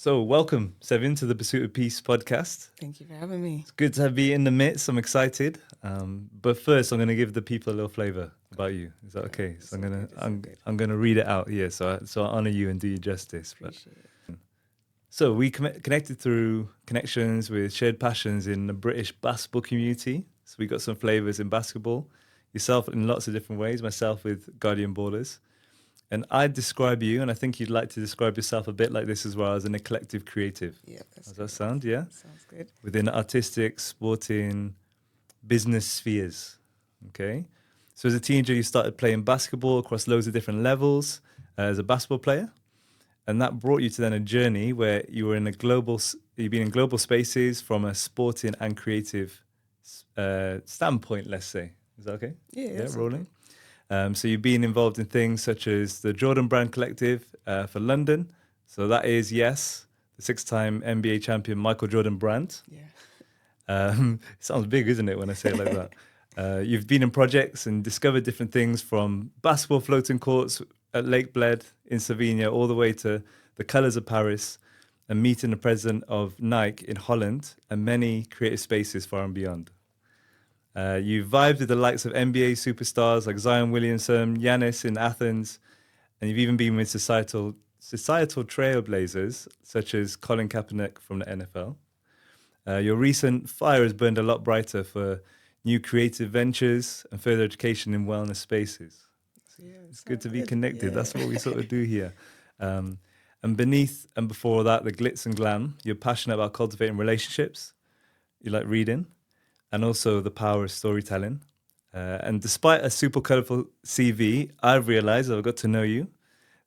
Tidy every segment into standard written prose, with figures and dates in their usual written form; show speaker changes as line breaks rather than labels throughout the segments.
So, welcome, Sevian, to the Pursuit of Peace podcast.
Thank you for having me.
It's good to have you in the midst. I'm excited. But first, I'm going to give the people a little flavor about you. Is that okay? So I'm gonna read it out here. So I honor you and do you justice. So we connected through connections with shared passions in the British basketball community. So we got some flavors in basketball. Yourself in lots of different ways. Myself with Guardian Ballers. And I'd describe you, and I think you'd like to describe yourself a bit like this as well, as an eclectic creative.
Yeah, that's
Does that sound? Yeah?
Sounds good.
Within artistic, sporting, business spheres. Okay? So as a teenager, you started playing basketball across loads of different levels as a basketball player. And that brought you to then a journey where you were in you've been in global spaces from a sporting and creative standpoint, let's say. Is that okay?
Yeah,
rolling. So you've been involved in things such as the Jordan Brand Collective for London. So that is, yes, the 6-time NBA champion Michael Jordan Brand.
Yeah.
It sounds big, isn't it, when I say it like that? You've been in projects and discovered different things from basketball floating courts at Lake Bled in Slovenia all the way to the colours of Paris and meeting the president of Nike in Holland and many creative spaces far and beyond. You vibed with the likes of NBA superstars like Zion Williamson, Giannis in Athens, and you've even been with societal trailblazers such as Colin Kaepernick from the NFL. Your recent fire has burned a lot brighter for new creative ventures and further education in wellness spaces.
Yeah,
it's good to be connected. Yeah. That's what we sort of do here. And beneath and before that, the glitz and glam, you're passionate about cultivating relationships. You like reading. And also the power of storytelling. And despite a super colorful CV, I've realized, I've got to know you,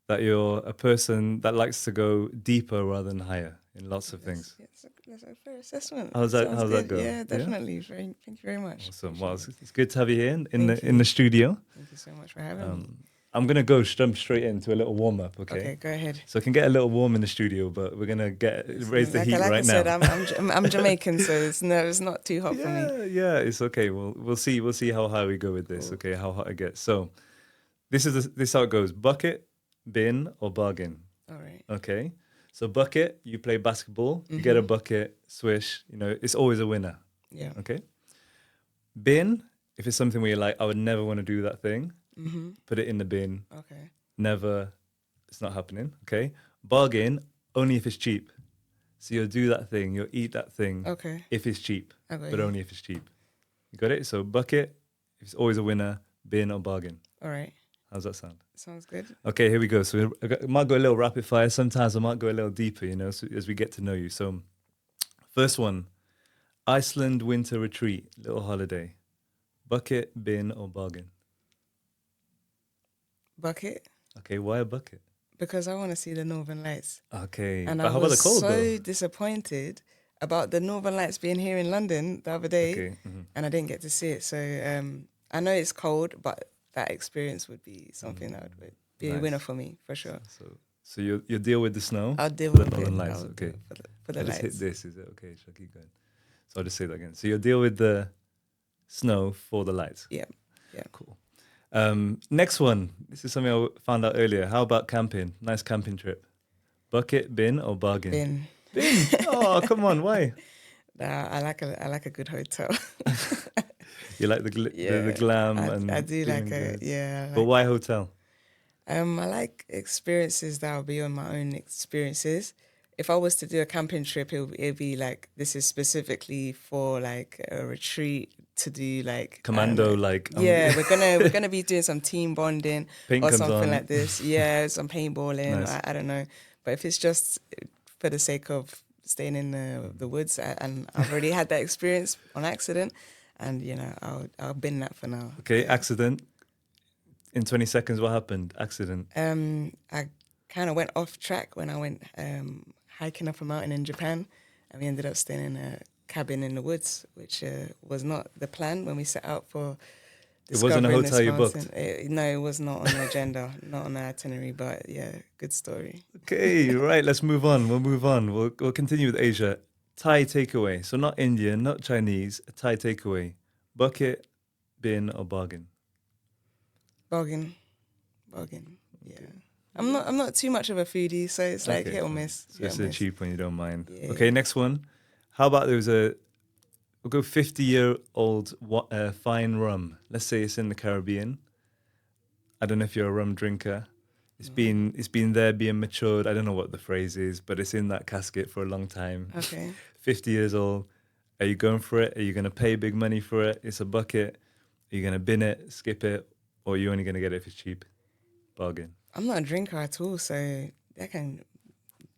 that you're a person that likes to go deeper rather than higher in lots of things.
That's a fair assessment.
How's that go?
Yeah, definitely. Yeah? Thank you very much.
Awesome. Well, it's good to have you here in the studio.
Thank you so much for having me.
I'm going to jump straight into a little warm-up, okay?
Okay, go ahead.
So I can get a little warm in the studio, but we're going to raise the heat right now.
Like I said, I'm Jamaican, so it's not too hot for me.
Yeah, it's okay. We'll see how high we go with this, cool. Okay, how hot it gets. So this is how it goes. Bucket, bin, or bargain?
All right.
Okay. So bucket, you play basketball, you get a bucket, swish, it's always a winner.
Yeah.
Okay. Bin, if it's something where you're like, I would never want to do that thing, put it in the bin.
Okay.
Never, it's not happening. Okay. Bargain, only if it's cheap. So you'll do that thing, you'll eat that thing.
Okay.
If it's cheap,
okay,
but only if it's cheap. You got it? So bucket, if it's always a winner, bin or bargain.
All right.
How's that sound?
Sounds good.
Okay, here we go. So I might go a little rapid fire. Sometimes I might go a little deeper, so as we get to know you. So first one, Iceland winter retreat, little holiday. Bucket, bin or bargain?
Bucket.
Okay, why a bucket?
Because I want to see the Northern Lights.
Okay,
and
but how about the cold
though? I was
so
disappointed about the Northern Lights being here in London the other day,
okay.
And I didn't get to see it. So I know it's cold, but that experience would be something that would be a winner for me, for sure.
So you'll deal with the snow?
I'll deal with
the Northern Lights, okay.
For the lights.
Just hit this, is it okay? Shall I keep going? So I'll just say that again. So you'll deal with the snow for the lights?
Yeah.
Cool. Next one. This is something I found out earlier. How about camping? Nice camping trip. Bucket, bin or bargain?
Bin.
Oh, come on. Why?
Nah, I like a good hotel.
You like the glam
I do like it. Yeah.
But why hotel?
I like experiences that will be on my own experiences. If I was to do a camping trip, it'd be like, this is specifically for like a retreat to do like
commando,
we're gonna be doing some team bonding
Paint
or something
on.
Like this. Yeah, some paintballing.
Nice.
I don't know, but if it's just for the sake of staying in the woods, and I've already had that experience on accident, and I'll bin that for now.
Okay, yeah. Accident. In 20 seconds, what happened? Accident.
I kind of went off track when I went hiking up a mountain in Japan, and we ended up staying in a cabin in the woods, which was not the plan when we set out for
It wasn't a hotel you booked?
No, it was not on the agenda, not on the itinerary, but yeah, good story.
Okay, right, let's move on. We'll continue with Asia. Thai takeaway. So not Indian, not Chinese, a Thai takeaway. Bucket, bin or bargain?
Bargain, yeah. I'm not too much of a foodie, so it's like hit or
fine.
miss.
So
hit
it's
or
a
miss.
cheap one, you don't mind.
Yeah.
Okay, next one. How about we'll go 50-year-old fine rum. Let's say it's in the Caribbean. I don't know if you're a rum drinker. It's been there being matured. I don't know what the phrase is, but it's in that casket for a long time.
Okay.
50 years old. Are you going for it? Are you going to pay big money for it? It's a bucket. Are you going to bin it, skip it, or are you only going to get it if it's cheap? Bargain.
I'm not a drinker at all, so that can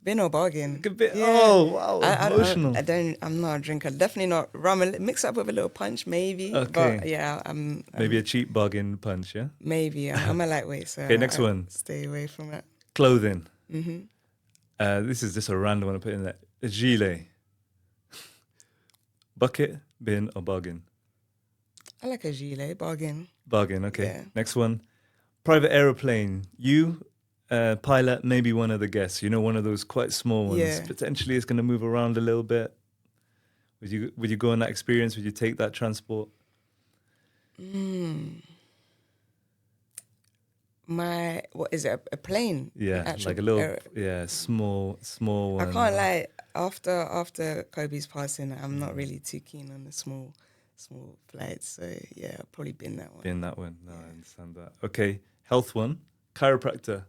bin or bargain.
A bit,
Yeah.
oh, wow, emotional.
I'm not a drinker. Definitely not rum. Mix up with a little punch, maybe.
Okay.
But yeah,
Maybe a cheap bargain punch, yeah?
maybe. I'm a lightweight, so
Okay, next one.
Stay away from that.
Clothing.
Mm-hmm.
This is just a random one I put in there. A gilet. Bucket, bin, or bargain?
I like a gilet, bargain.
Bargain, okay.
Yeah.
Next one. Private aeroplane. You, pilot, maybe one of the guests. You know, one of those quite small ones.
Yeah.
Potentially it's going to move around a little bit. Would you go on that experience? Would you take that transport?
What is it? A plane?
Yeah,
Actual
like a little, small one.
I can't lie. After Kobe's passing, I'm not really too keen on the small flights. So yeah, I'll probably bin that one.
Bin that one. No, I understand that. Okay, health one. Chiropractor.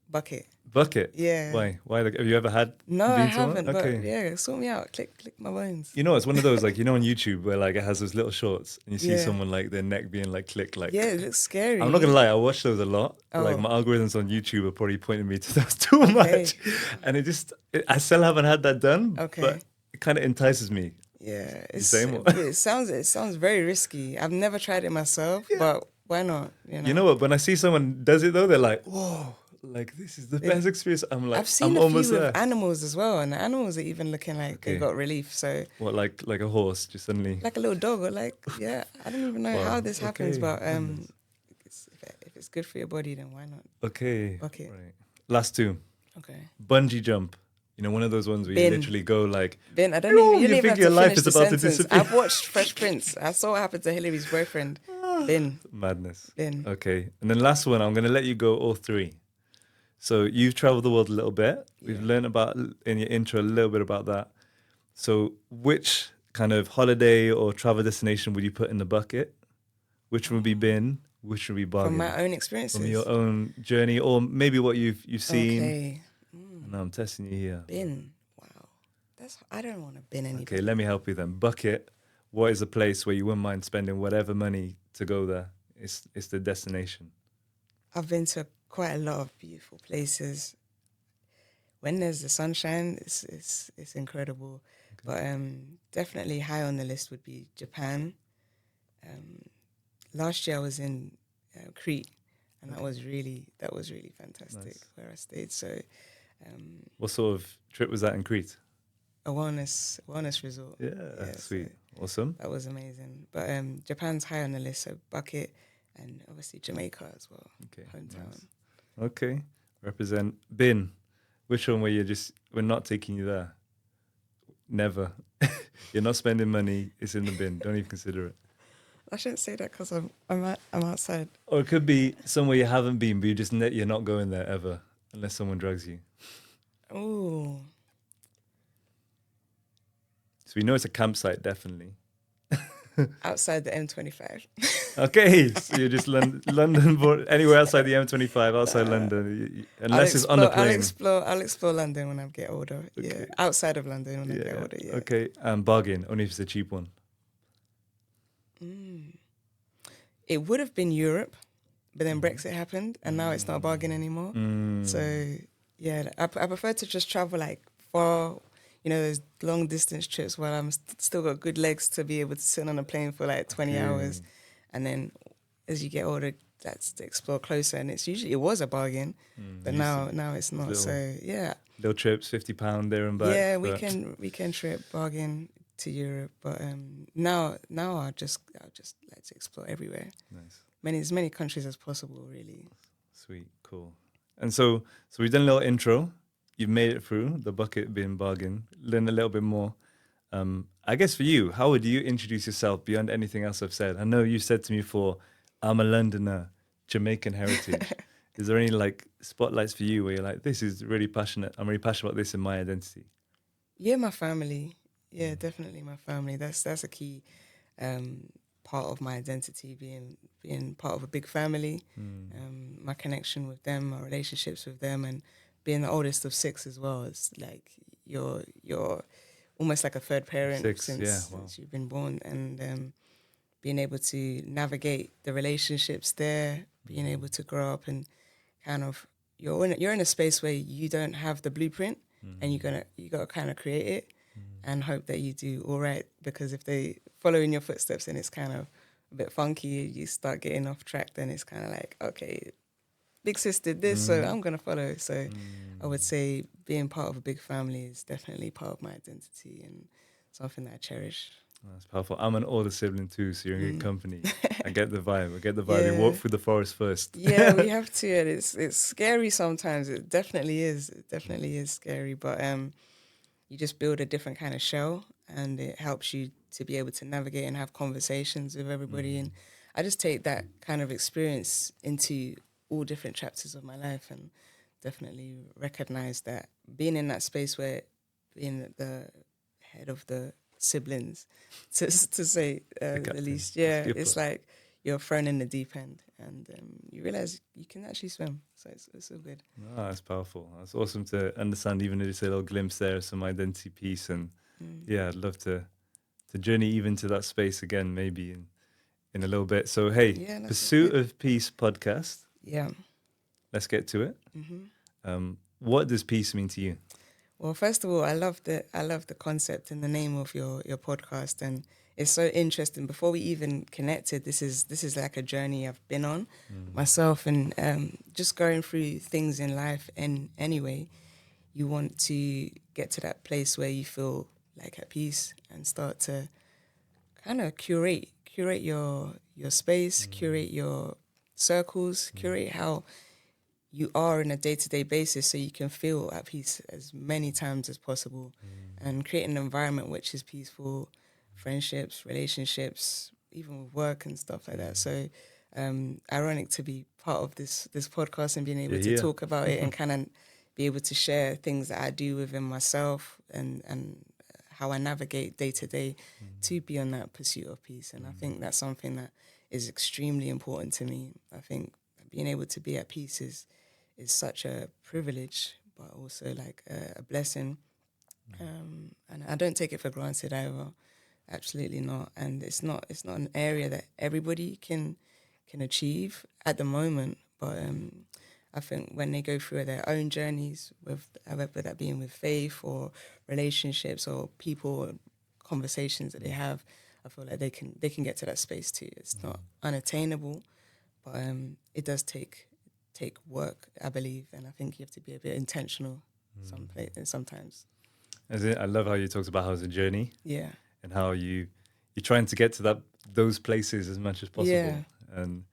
Bucket.
Bucket.
Yeah.
Why? Have you ever had?
No, I
been to one?
haven't.
Okay.
But yeah, sort me out. Click my bones.
You know, it's one of those, like, you know, on YouTube where like it has those little shorts and you see
Yeah.
someone like their neck being like click, like.
Yeah, it looks scary.
I'm not gonna lie, I watch those a lot. Like
Oh.
my algorithms on YouTube are probably pointing me to those too much, and I still haven't had that done.
Okay.
But it kind of entices me.
Yeah,
Same one.
it sounds very risky. I've never tried it myself, but why not?
You know what? When I see someone does it though, they're like, "Whoa, like this is the best experience." I'm like,
I've seen
I'm
a
almost
few
there.
with animals as well, and the animals are even looking like they
Okay.
got relief. So
What, like a horse, just suddenly?
like a little dog, or like I don't even know
Wow,
how this happens,
okay,
but
goodness.
if it's good for your body, then why not?
Okay.
Bucket.
Right. Last two.
Okay.
Bungee jump. You know, one of those ones where you
Bin.
literally go like,
Ben, I don't
Ooh,
even. You
you
don't even
think
have
your
to
life
finish
is
the
about to
sentence.
disappear.
I've watched Fresh Prince. I saw what happened to Hillary's boyfriend. Ben.
madness.
Bin.
Okay. And then last one, I'm going to let you go all three. So you've traveled the world a little bit. We've learned about, in your intro, a little bit about that. So which kind of holiday or travel destination would you put in the bucket? Which would be bin? Which would be bargain?
From my own experiences.
From your own journey, or maybe what you've seen.
Okay.
No, I'm testing you here.
Bin. Wow. I don't want to bin anything.
Okay, let me help you then. Bucket. What is a place where you wouldn't mind spending whatever money to go there? It's the destination.
I've been to quite a lot of beautiful places. When there's the sunshine, it's incredible. But definitely high on the list would be Japan. Last year I was in Crete, and that was really fantastic.
Nice.
Where I stayed. So
What sort of trip was that in Crete?
a wellness resort.
Yeah, sweet.
So
Awesome.
that was amazing. But Japan's high on the list. So bucket, and obviously Jamaica as well.
Okay.
Hometown.
Nice. Okay. Represent. Bin. Which one where we're not taking you there? Never. You're not spending money. It's in the bin. Don't even consider it.
I shouldn't say that because I'm outside.
Or it could be somewhere you haven't been, but you're not going there ever unless someone drags you.
Ooh.
So we know it's a campsite, definitely.
Outside the M25.
Okay, so you're just London, anywhere outside the M25, outside London, unless it's on a plane.
I'll explore London when I get older. Yeah, outside of London when I get older. Yeah.
Okay, and bargain, only if it's a cheap one.
It would have been Europe, but then Brexit happened, and now it's not a bargain anymore. So yeah, I prefer to just travel like far. You know, those long distance trips where I'm still got good legs to be able to sit on a plane for like 20 hours. And then as you get older, that's to explore closer. And it was a bargain, but now it's not. So yeah.
Little trips, £50 there and back.
Yeah, weekend trip, bargain to Europe. But now I just like to explore everywhere.
Nice.
As many countries as possible, really.
Sweet, cool. And so we've done a little intro. You've made it through the bucket bin bargain, learn a little bit more. I guess for you, how would you introduce yourself beyond anything else I've said? I know you said to me before, I'm a Londoner. Jamaican heritage. Is there any like spotlights for you where you're like, this is really passionate. I'm really passionate about this in my identity.
Yeah, my family. Yeah, definitely my family. That's a key part of my identity, being part of a big family. My connection with them, my relationships with them, and being the oldest of six as well. It's like you're almost like a third parent
Six, yeah, wow.
since you've been born, and being able to navigate the relationships there, being able to grow up and kind of you're in a space where you don't have the blueprint, and you gotta kind of create it and hope that you do all right, because if they follow in your footsteps and it's kind of a bit funky, you start getting off track, then it's kind of like, okay, big sis did this, so I'm gonna follow. So I would say being part of a big family is definitely part of my identity and something that I cherish.
Oh, that's powerful. I'm an older sibling too, so you're in good company. I get the vibe. I get the vibe. You
Yeah.
walk through the forest first.
Yeah, we have to, and it's scary sometimes. It definitely is. It definitely is scary, but you just build a different kind of shell, and it helps you to be able to navigate and have conversations with everybody. And I just take that kind of experience into all different chapters of my life, and definitely recognize that being in that space where being the head of the siblings, to say the
captain,
least,
the
yeah,
skipper.
it's like you're thrown in the deep end, and you realize you can actually swim. So it's all good.
Ah, that's powerful. That's awesome to understand, even just a little glimpse there of some identity piece. And yeah, I'd love to journey even to that space again, maybe in a little bit. So hey,
Yeah, that sounds
Pursuit
good.
of Peace podcast.
Yeah.
Let's get to it. What does peace mean to you?
Well, first of all, I love the concept and the name of your podcast, and it's so interesting. Before we even connected, this is like a journey I've been on myself, and just going through things in life. And anyway, you want to get to that place where you feel like at peace and start to kind of curate your space, curate your circles, curate how you are in a day-to-day basis, so you can feel at peace as many times as possible, and create an environment which is peaceful, friendships, relationships, even with work and stuff like that. So ironic to be part of this podcast and being able
You're
to
here.
talk about it and kind of be able to share things that I do within myself, and how I navigate day to day to be on that pursuit of peace. And I think that's something that is extremely important to me. I think being able to be at peace is such a privilege, but also like a blessing. And I don't take it for granted either. Absolutely not. And it's not an area that everybody can achieve at the moment. But I think when they go through their own journeys, with whether that being with faith or relationships or people or conversations that they have, I feel like they can get to that space too. It's not unattainable, but it does take work, I believe, and I think you have to be a bit intentional sometimes.
I love how you talked about how it's a journey
Yeah.
and how you're trying to get to those places as much as possible.
Yeah.
And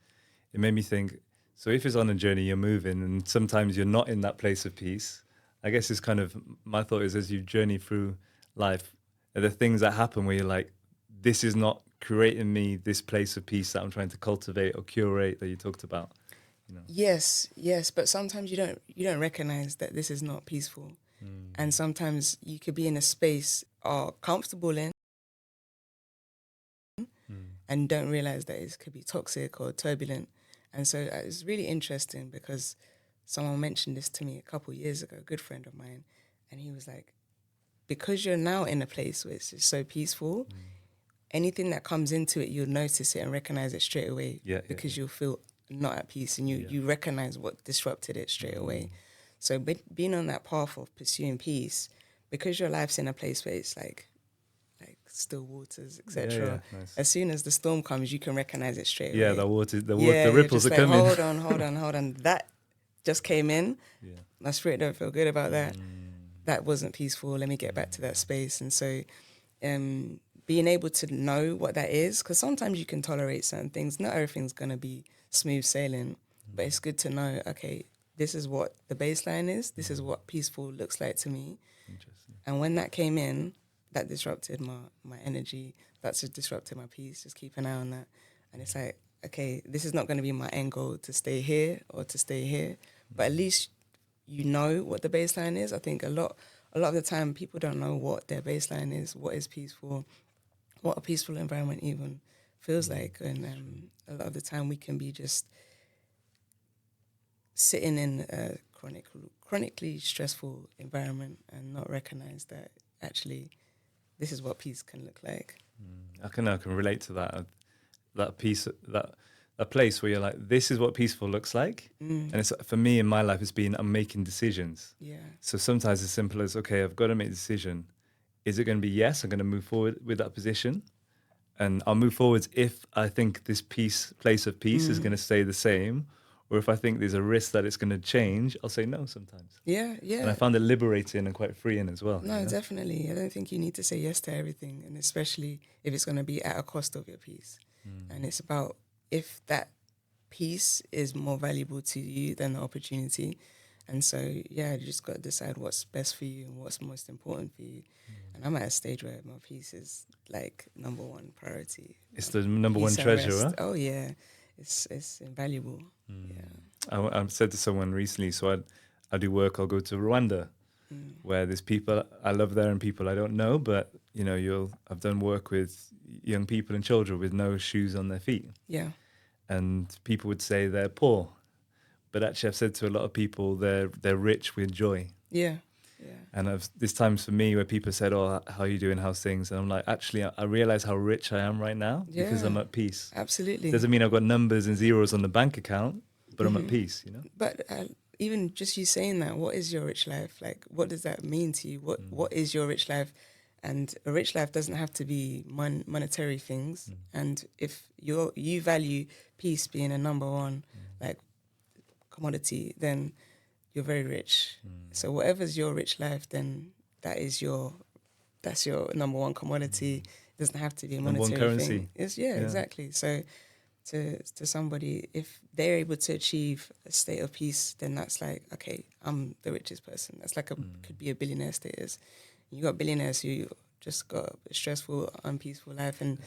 it made me think, so if it's on a journey, you're moving, and sometimes you're not in that place of peace. I guess it's kind of, my thought is, as you journey through life, are there things that happen where you're like, this is not creating me this place of peace that I'm trying to cultivate or curate that you talked about? You know?
Yes, but sometimes you don't recognize that this is not peaceful, and sometimes you could be in a space or comfortable in, and don't realize that it could be toxic or turbulent. And so it's really interesting because someone mentioned this to me a couple of years ago, a good friend of mine, and he was like, because you're now in a place where it's just so peaceful, anything that comes into it, you'll notice it and recognize it straight away, because you'll feel not at peace, and you recognize what disrupted it straight away. So being on that path of pursuing peace, because your life's in a place where it's like still waters, etc.
Yeah, nice.
As soon as the storm comes, you can recognize it straight away.
Yeah, the ripples are
like,
coming.
Hold on. That just came in.
Yeah.
My spirit don't feel good about that. That wasn't peaceful. Let me get back to that space. And so being able to know what that is, because sometimes you can tolerate certain things. Not everything's going to be smooth sailing, but it's good to know, okay, this is what the baseline is. This is what peaceful looks like to me.
Interesting.
And when that came in, that disrupted my energy. That's just disrupted my peace. Just keep an eye on that. And it's like, okay, this is not going to be my end goal to stay here or to stay here, but at least you know what the baseline is. I think a lot of the time people don't know what their baseline is, what is peaceful, what a peaceful environment even feels like, and a lot of the time we can be just sitting in a chronically stressful environment and not recognize that actually this is what peace can look like.
I can relate to that. That piece, that place where you're like, this is what peaceful looks like. And it's, for me in my life, it's been, I'm making decisions.
Yeah.
So sometimes as simple as, okay, I've got to make a decision. Is it going to be yes, I'm going to move forward with that position? And I'll move forwards if I think this place of peace is going to stay the same. Or if I think there's a risk that it's going to change, I'll say no sometimes.
Yeah, yeah.
And I found it liberating and quite freeing as well.
No, definitely. I don't think you need to say yes to everything, and especially if it's going to be at a cost of your peace. And it's about if that peace is more valuable to you than the opportunity. And so, yeah, you just got to decide what's best for you and what's most important for you. And I'm at a stage where my peace is like number one priority.
It's the number one
Peace and
treasure,
rest.
huh?
Oh, yeah. It's invaluable. Yeah.
I said to someone recently, so I do work, I'll go to Rwanda, where there's people I love there and people I don't know, but you know, I've done work with young people and children with no shoes on their feet.
Yeah.
And people would say they're poor. But actually I've said to a lot of people they're rich with joy.
Yeah. Yeah.
And there's times for me where people said, oh, how are you doing? How's things? And I'm like, actually, I realize how rich I am right now because I'm at peace.
Absolutely.
Doesn't mean I've got numbers and zeros on the bank account, but I'm at peace, you know?
But even just you saying that, what is your rich life? Like, what does that mean to you? What is your rich life? And a rich life doesn't have to be monetary things. And if you value peace being a number one, like, commodity, then you're very rich. So whatever's your rich life, then that's your number one commodity. It doesn't have to be a monetary
number one
thing.
currency.
Yeah, exactly. So to somebody, if they're able to achieve a state of peace, then that's like, okay, I'm the richest person. That's like could be a billionaire status. You got billionaires who just got a stressful, unpeaceful life, and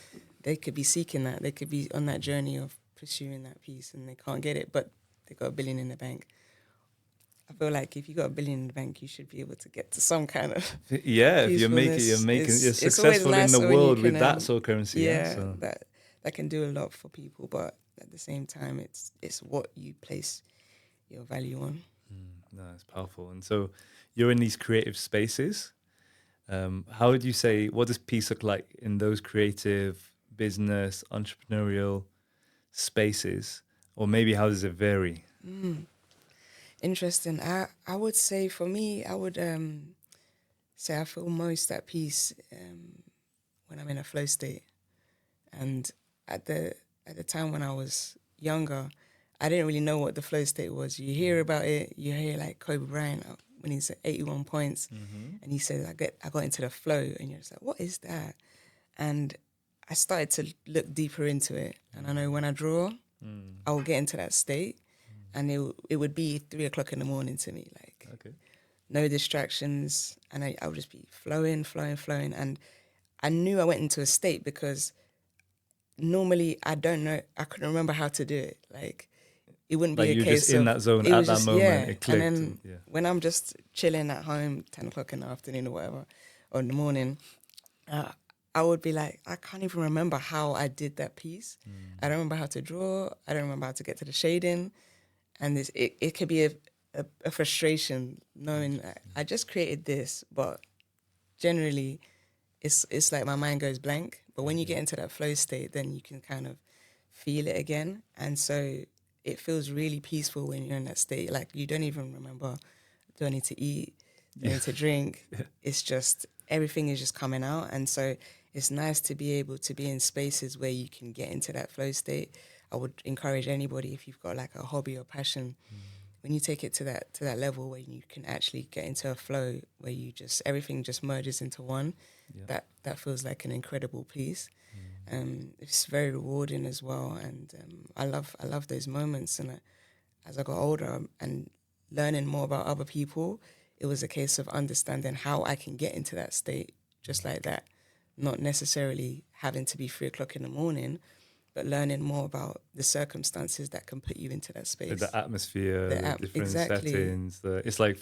they could be seeking that. They could be on that journey of pursuing that peace, and they can't get it, but they got $1 billion in the bank. I feel like if you got $1 billion in the bank, you should be able to get to some kind of
yeah. If you're successful in the world with that sort of currency.
Yeah,
so.
that can do a lot for people, but at the same time, it's what you place your value on.
No, it's powerful. And so you're in these creative spaces. How would you say, what does peace look like in those creative, business, entrepreneurial spaces? Or maybe how does it vary?
Interesting. I would say for me, I would say I feel most at peace when I'm in a flow state. And at the time when I was younger, I didn't really know what the flow state was. You hear about it, you hear like Kobe Bryant when he's at 81 points, and he said, I got into the flow, and you're just like, what is that? And I started to look deeper into it. And I know when I draw, I will get into that state, and it would be 3 o'clock in the morning to me, like no distractions, and I would just be flowing. And I knew I went into a state because normally I couldn't remember how to do it. Like it wouldn't be a case
just in that zone at that moment. It clicked.
And then when I'm just chilling at home, 10 o'clock in the afternoon or whatever, or in the morning, I would be like, I can't even remember how I did that piece. I don't remember how to draw. I don't remember how to get to the shading. And it could be a frustration knowing that I just created this, but generally it's like my mind goes blank. But when you get into that flow state, then you can kind of feel it again. And so it feels really peaceful when you're in that state. Like you don't even remember, do I need to eat? Do I need to drink? It's just, everything is just coming out. And so it's nice to be able to be in spaces where you can get into that flow state. I would encourage anybody, if you've got like a hobby or passion, when you take it to that level where you can actually get into a flow where everything just merges into one, that feels like an incredible piece. It's very rewarding as well, and I love those moments. And as I got older and learning more about other people, it was a case of understanding how I can get into that state just like that, not necessarily having to be 3 o'clock in the morning, but learning more about the circumstances that can put you into that space.
The atmosphere, the different
exactly.
settings. It's like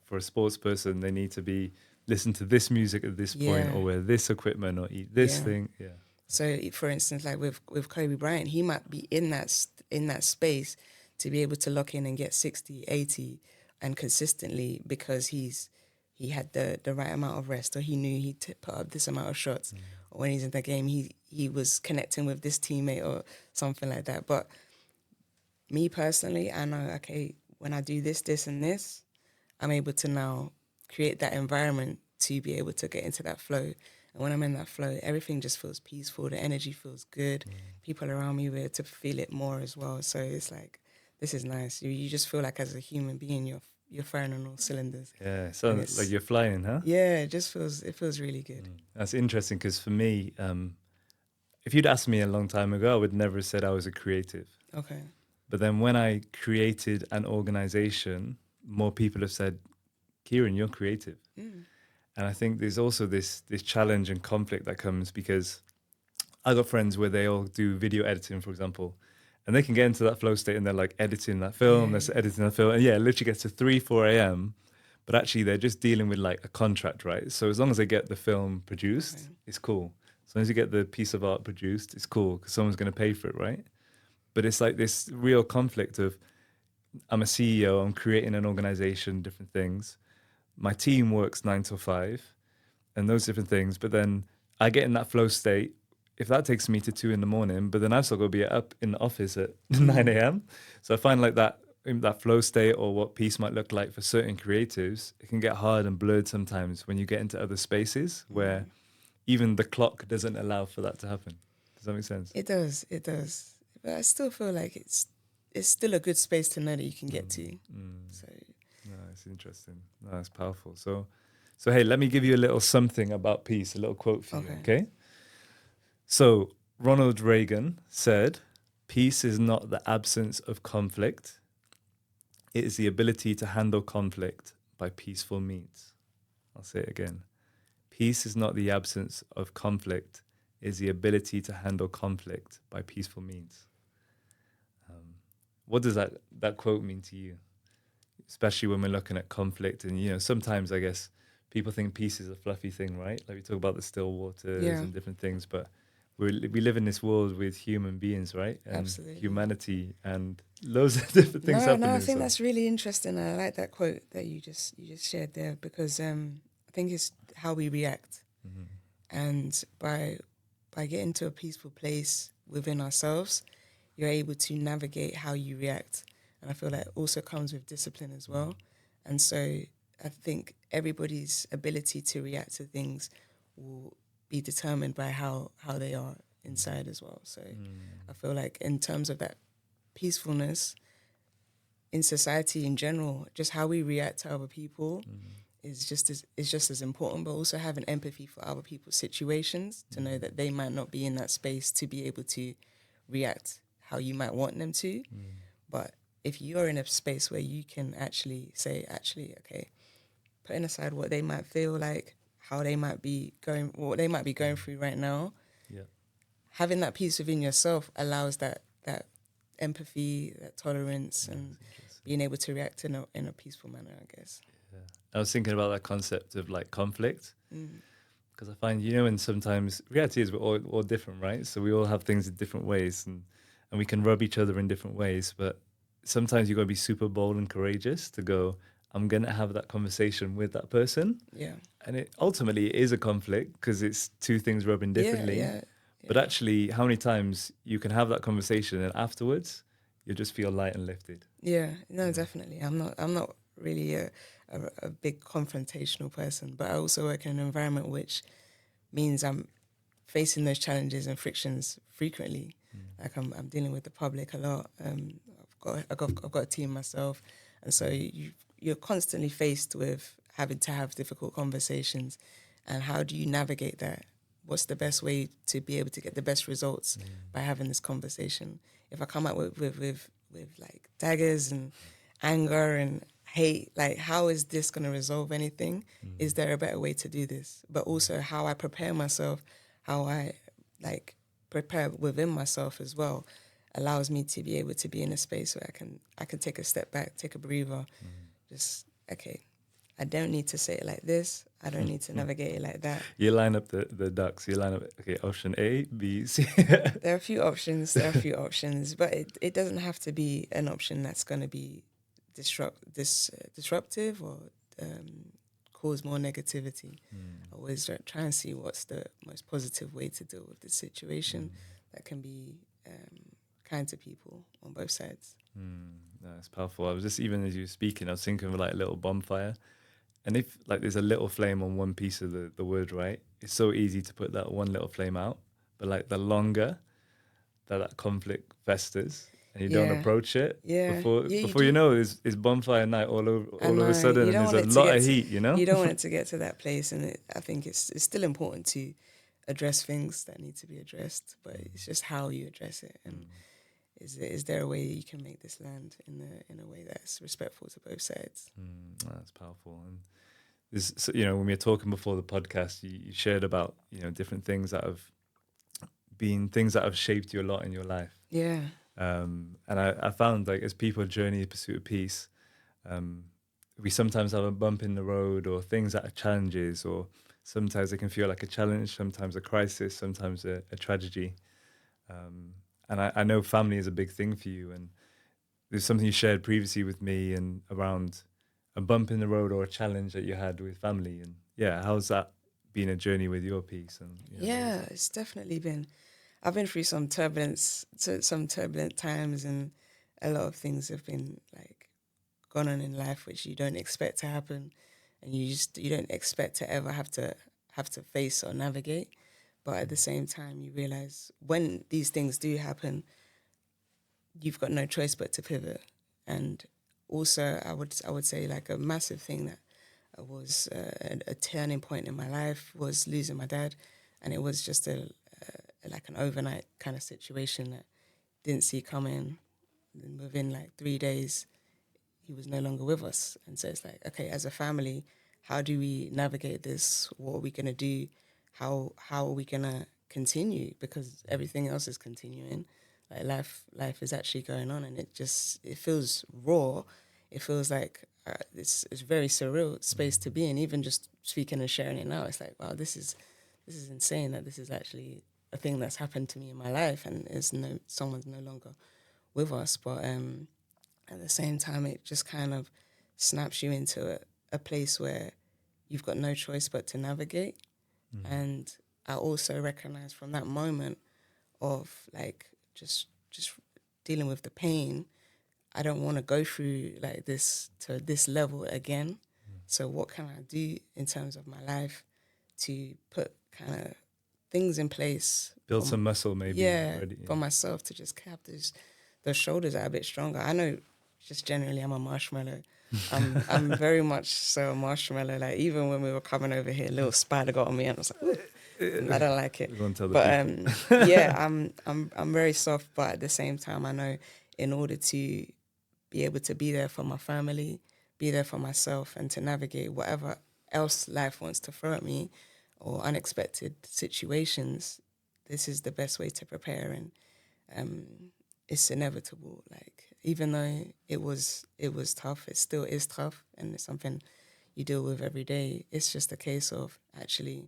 for a sports person, they need to be listen to this music at this point,
Yeah.
or wear this equipment, or eat this
Yeah.
thing. Yeah.
So, for instance, like with Kobe Bryant, he might be in that space to be able to lock in and get 60, 80 and consistently because he had the right amount of rest, or he knew he put up this amount of shots, or when he's in the game, he was connecting with this teammate or something like that. But me personally, I know, okay, when I do this, this, and this, I'm able to now create that environment to be able to get into that flow. And when I'm in that flow, everything just feels peaceful. The energy feels good. People around me were to feel it more as well. So it's like, this is nice. You just feel like as a human being, you're firing on all cylinders.
Yeah, sounds like you're flying, huh?
Yeah, it feels really good.
That's interesting because for me, if you'd asked me a long time ago, I would never have said I was a creative.
Okay.
But then when I created an organization, more people have said, Kieran, you're creative. And I think there's also this challenge and conflict that comes because I got friends where they all do video editing, for example, and they can get into that flow state and they're like editing that film, they're editing that film. And yeah, it literally gets to 3, 4 a.m. But actually they're just dealing with like a contract, right? So as long as they get the film produced, it's cool. As long as you get the piece of art produced, it's cool because someone's going to pay for it, right? But it's like this real conflict of I'm a CEO, I'm creating an organization, different things. My team works 9 to 5 and those different things. But then I get in that flow state. If that takes me to 2 in the morning, but then I've still got to be up in the office at 9 a.m. So I find like that in that flow state or what peace might look like for certain creatives, it can get hard and blurred sometimes when you get into other spaces where even the clock doesn't allow for that to happen. Does that make sense?
It does. But I still feel like it's still a good space to know that you can get to. So
no, it's interesting. No, it's powerful. So hey, let me give you a little something about peace, a little quote for you, okay? So Ronald Reagan said, peace is not the absence of conflict. It is the ability to handle conflict by peaceful means. I'll say it again. Peace is not the absence of conflict. It is the ability to handle conflict by peaceful means. What does that quote mean to you? Especially when we're looking at conflict. And, sometimes I guess people think peace is a fluffy thing, right? Like we talk about the still waters and different things, but we live in this world with human beings, right? And
absolutely.
humanity and loads of different things happening.
No, I think that's really interesting. I like that quote that you just shared there because I think it's how we react. And by getting to a peaceful place within ourselves, you're able to navigate how you react. And I feel that also comes with discipline as well. And so I think everybody's ability to react to things will be determined by how they are inside as well. So I feel like in terms of that peacefulness in society in general, just how we react to other people is just as important, but also having empathy for other people's situations to know that they might not be in that space to be able to react how you might want them to. But if you're in a space where you can actually say, okay, putting aside what they might feel like, how they might be going, what they might be going through right now, having that peace within yourself allows that empathy, that tolerance, and being able to react in a peaceful manner, I guess.
Yeah. I was thinking about that concept of like conflict because I find, and sometimes reality is we're all different, right? So we all have things in different ways and we can rub each other in different ways, but sometimes you got to be super bold and courageous to go, I'm going to have that conversation with that person.
Yeah.
And it ultimately is a conflict because it's two things rubbing differently.
Yeah.
But actually, how many times you can have that conversation and afterwards you just feel light and lifted?
Yeah, no, definitely. I'm not really a big confrontational person, but I also work in an environment which means I'm facing those challenges and frictions frequently. Like I'm dealing with the public a lot. I've got a team myself, and so you're constantly faced with having to have difficult conversations. And how do you navigate that? What's the best way to be able to get the best results by having this conversation? If I come out with like daggers and anger and hate, like how is this going to resolve anything? Is there a better way to do this? But also how I prepare myself, how I like prepare within myself as well allows me to be able to be in a space where I can take a step back, take a breather, just, okay, I don't need to say it like this. I don't need to navigate it like that.
You line up the ducks. You line up, okay, option A, B, C.
There are a few options, but it doesn't have to be an option that's going to be disruptive or cause more negativity. I always try and see what's the most positive way to deal with the situation that can be kind to people on both sides.
That's powerful. I was just, even as you were speaking, I was thinking of like a little bonfire. And if like there's a little flame on one piece of the wood, right? It's so easy to put that one little flame out. But like the longer that conflict festers and you don't approach it, before you know, it's bonfire night all of a sudden, and there's a lot of heat, you know?
You don't want it to get to that place. And I think it's still important to address things that need to be addressed, but it's just how you address it. And is there a way you can make this land in a way that's respectful to both sides?
That's powerful. And this, so, you know, when we were talking before the podcast, you shared about, you know, different things that have been things that have shaped you a lot in your life.
Yeah.
And I found, like, as people journey in pursuit of peace, we sometimes have a bump in the road or things that are challenges, or sometimes it can feel like a challenge, sometimes a crisis, sometimes a tragedy. And I know family is a big thing for you, and there's something you shared previously with me and around a bump in the road or a challenge that you had with family. And how's that been a journey with your peace? And
it's definitely been. I've been through some turbulent times, and a lot of things have been like gone on in life which you don't expect to happen, and you don't expect to ever have to face or navigate. But at the same time, you realize when these things do happen, you've got no choice but to pivot. And also, I would say like a massive thing that was a turning point in my life was losing my dad, and it was just like an overnight kind of situation that didn't see coming. And within like 3 days, he was no longer with us, and so it's like, okay, as a family, how do we navigate this? What are we gonna do? How are we gonna continue? Because everything else is continuing. Like life is actually going on, and it feels raw. It feels like it's a very surreal space to be in. Even just speaking and sharing it now, it's like, wow, this is insane. That this is actually a thing that's happened to me in my life, and someone's no longer with us. But at the same time, it just kind of snaps you into a place where you've got no choice but to navigate. And I also recognize from that moment of like just dealing with the pain, I don't want to go through like this to this level again. So what can I do in terms of my life to put kind of things in place?
Build some muscle maybe.
For myself to just have those shoulders that are a bit stronger. I know just generally I'm a marshmallow. I'm very much so a marshmallow. Like even when we were coming over here, a little spider got on me, and I was like, I don't like it. But I'm very soft. But at the same time, I know in order to be able to be there for my family, be there for myself, and to navigate whatever else life wants to throw at me or unexpected situations, this is the best way to prepare. And it's inevitable. Like even though it was tough, it still is tough, and it's something you deal with every day. It's just a case of actually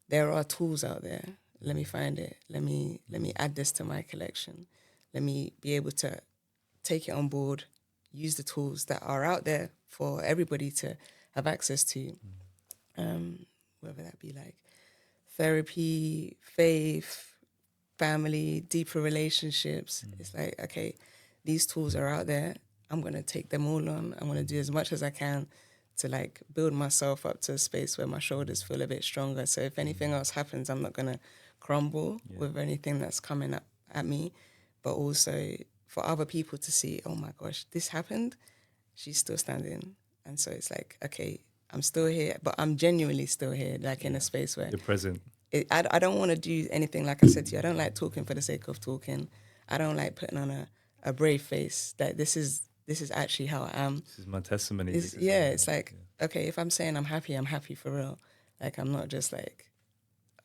there are tools out there. Let me find it. Let me add this to my collection. Let me be able to take it on board, use the tools that are out there for everybody to have access to, whether that be like therapy, faith, family, deeper relationships. It's like, okay, these tools are out there. I'm going to take them all on. I'm going to do as much as I can to like build myself up to a space where my shoulders feel a bit stronger. So if anything else happens, I'm not going to crumble with anything that's coming up at me. But also for other people to see, oh my gosh, this happened. She's still standing. And so it's like, okay, I'm still here, but I'm genuinely still here, like in a space where
you're present.
I don't want to do anything, like I said to you, I don't like talking for the sake of talking. I don't like putting on a brave face. That this is actually how I am.
This is my testimony.
It's like, okay, if I'm saying I'm happy for real. Like I'm not just like,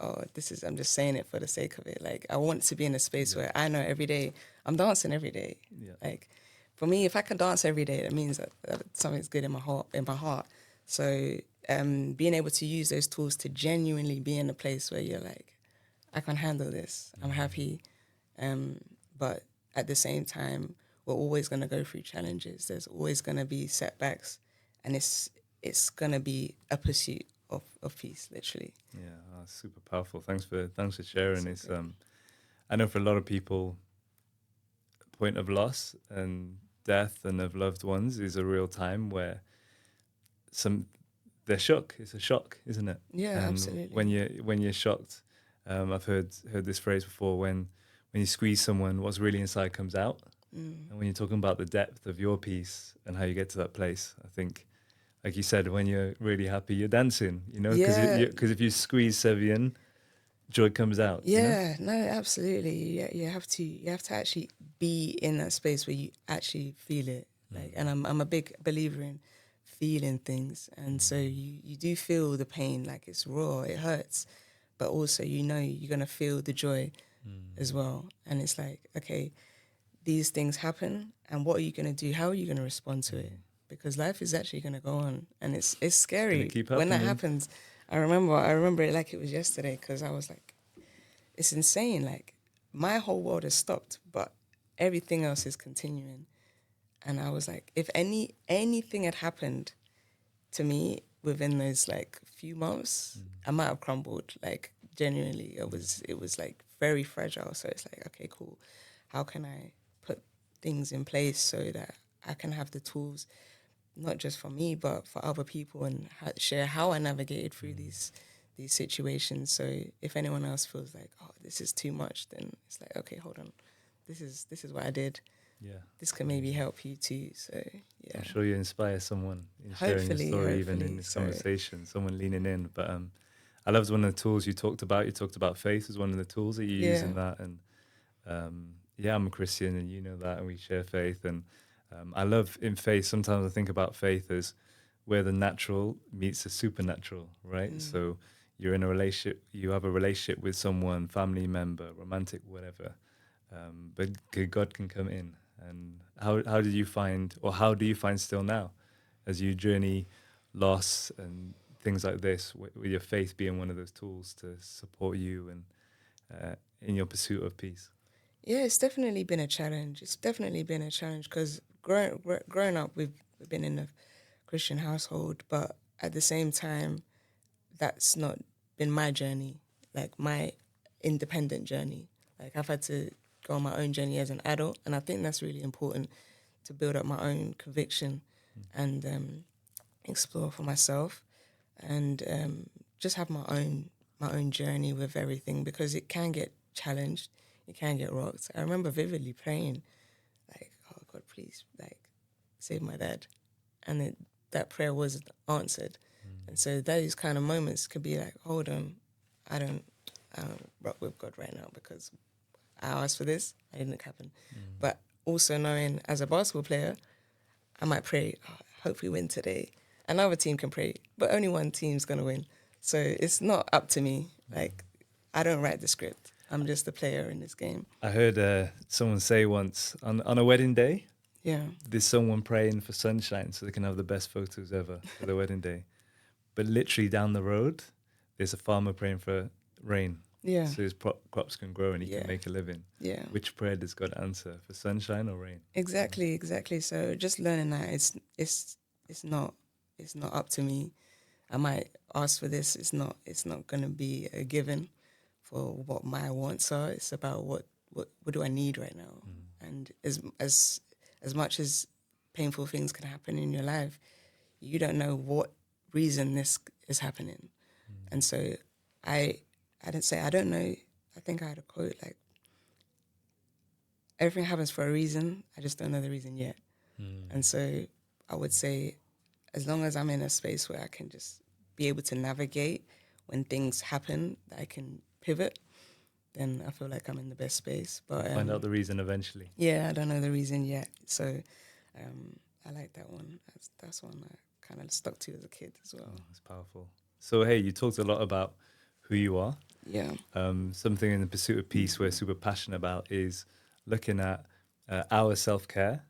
oh, I'm just saying it for the sake of it. Like, I want to be in a space where I know every day I'm dancing every day.
Yeah.
Like, for me, if I can dance every day, that means that something's good in my heart. So, being able to use those tools to genuinely be in a place where you're like, I can handle this. I'm happy. But at the same time, we're always going to go through challenges. There's always going to be setbacks, and it's going to be a pursuit of peace, literally.
Yeah, super powerful. Thanks for sharing.
It's
It's I know for a lot of people, point of loss and death and of loved ones is a real time where they're shook. It's a shock, isn't it?
Yeah,
and
absolutely.
when you're shocked, I've heard this phrase before. When you squeeze someone, what's really inside comes out. And when you're talking about the depth of your peace and how you get to that place, I think, like you said, when you're really happy, you're dancing. You know, because
Yeah,
if you squeeze Sevian, joy comes out. You know.
yeah, no, absolutely. You have to actually be in that space where you actually feel it. Like, and I'm a big believer in feeling things, and so you do feel the pain, like it's raw, it hurts, but also you're gonna feel the joy as well. And it's like, okay, these things happen, and what are you gonna do? How are you gonna respond to it? Because life is actually gonna go on, and it's
Gonna
scary
keep
when that
happening.
happens. I remember it like it was yesterday, because I was like, it's insane. Like, my whole world has stopped, but everything else is continuing. And I was like, if anything had happened to me within those like few months, I might have crumbled. Like, genuinely, it was like very fragile. So it's like, okay, cool. How can I put things in place so that I can have the tools, not just for me, but for other people, and share how I navigated through these situations. So if anyone else feels like, oh, this is too much, then it's like, okay, hold on, this is what I did.
Yeah.
This can maybe help you too. So yeah,
I'm sure you inspire someone in sharing your
hopefully,
story, even in
hopefully.
this
So
conversation, someone leaning in. But I loved one of the tools you talked about. You talked about faith as one of the tools that you use
yeah,
in that. And yeah, I'm a Christian, and you know that, and we share faith. And I love in faith, sometimes I think about faith as where the natural meets the supernatural, right? So you're in a relationship, you have a relationship with someone, family member, romantic, whatever. But God can come in. And how did you find, or how do you find still now, as you journey loss and things like this, with your faith being one of those tools to support you and in your pursuit of peace?
yeah, it's definitely been a challenge. It's definitely been a challenge because growing up, we've been in a Christian household, but at the same time, that's not been my journey, like my independent journey. Like, I've had to go on my own journey as an adult, and I think that's really important, to build up my own conviction and explore for myself, and just have my own journey with everything, because it can get challenged, it can get rocked. I remember vividly praying, like, oh God, please, like, save my dad, and that prayer was answered. And so those kind of moments could be like, hold on, I don't rock with God right now, because I asked for this, it didn't happen. But also knowing, as a basketball player, I might pray, oh, I hope we win today. Another team can pray, but only one team's gonna win. So it's not up to me. Like, I don't write the script. I'm just a player in this game.
I heard someone say once, on a wedding day,
Yeah.
there's someone praying for sunshine so they can have the best photos ever for the wedding day. But literally down the road, there's a farmer praying for rain,
Yeah.
so his crops can grow and he
Yeah.
can make a living.
Yeah.
Which prayer does God answer, for sunshine or rain?
Exactly, exactly. So just learning that it's not up to me. I might ask for this. It's not gonna be a given for what my wants are. It's about what do I need right now. And as much as painful things can happen in your life, you don't know what reason this is happening. And so I I didn't say I don't know. I think I had a quote like, everything happens for a reason. I just don't know the reason yet. And so I would say, as long as I'm in a space where I can just be able to navigate when things happen, that I can pivot, then I feel like I'm in the best space. But
Find out the reason eventually.
yeah, I don't know the reason yet. So I like that one. That's one I kind of stuck to as a kid as well.
It's powerful. So hey, you talked a lot about who you are.
Yeah.
Something in the pursuit of peace we're super passionate about is looking at our self-care.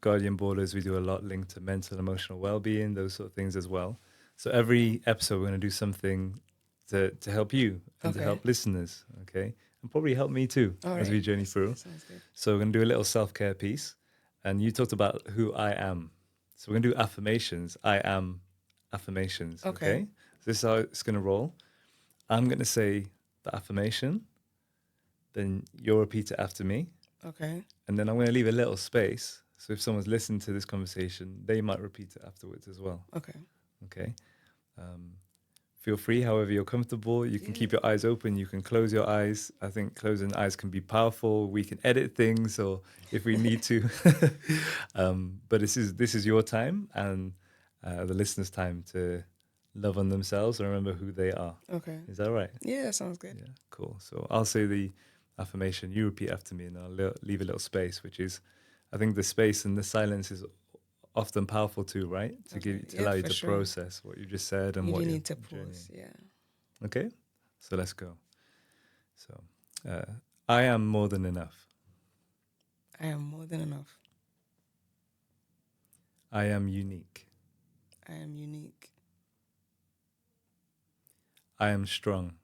Guardian Borders, we do a lot linked to mental, emotional well-being, those sort of things as well. So every episode, we're going to do something to help you and to
Okay.
help listeners, okay? And probably help me too
All
as
right.
we journey through.
Sounds good.
So we're going to do a little self-care piece. And you talked about who I am. So we're going to do affirmations. I am affirmations, okay? So this is how it's going to roll. I'm going to say the affirmation, then you'll repeat it after me.
Okay.
And then I'm going to leave a little space. So if someone's listened to this conversation, they might repeat it afterwards as well.
Okay.
Okay. Feel free, however you're comfortable. You can keep your eyes open. You can close your eyes. I think closing eyes can be powerful. We can edit things, or if we need to. But this is your time and the listeners' time to love on themselves and remember who they are.
Okay.
Is that right?
Yeah, sounds good.
Yeah, cool. So I'll say the affirmation, you repeat after me, and I'll leave a little space, which is, I think the space and the silence is often powerful too, right? To allow you to process what you just said and
you
what you
need to pause. Yeah.
Okay, so let's go. So, I am more than enough.
I am more than enough.
I am unique.
I am unique.
I am strong.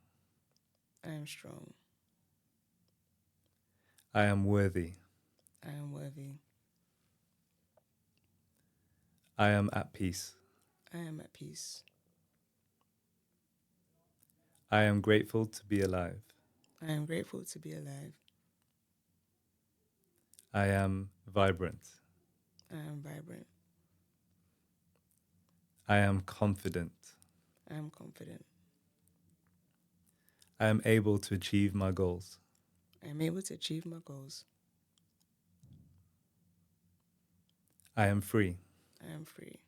I am strong.
I am worthy.
I am worthy.
I am at peace.
I am at peace.
I am grateful to be alive.
I am grateful to be alive.
I am vibrant.
I am vibrant.
I am confident.
I am confident.
I am able to achieve my goals.
I am able to achieve my goals.
I am free.
I am free.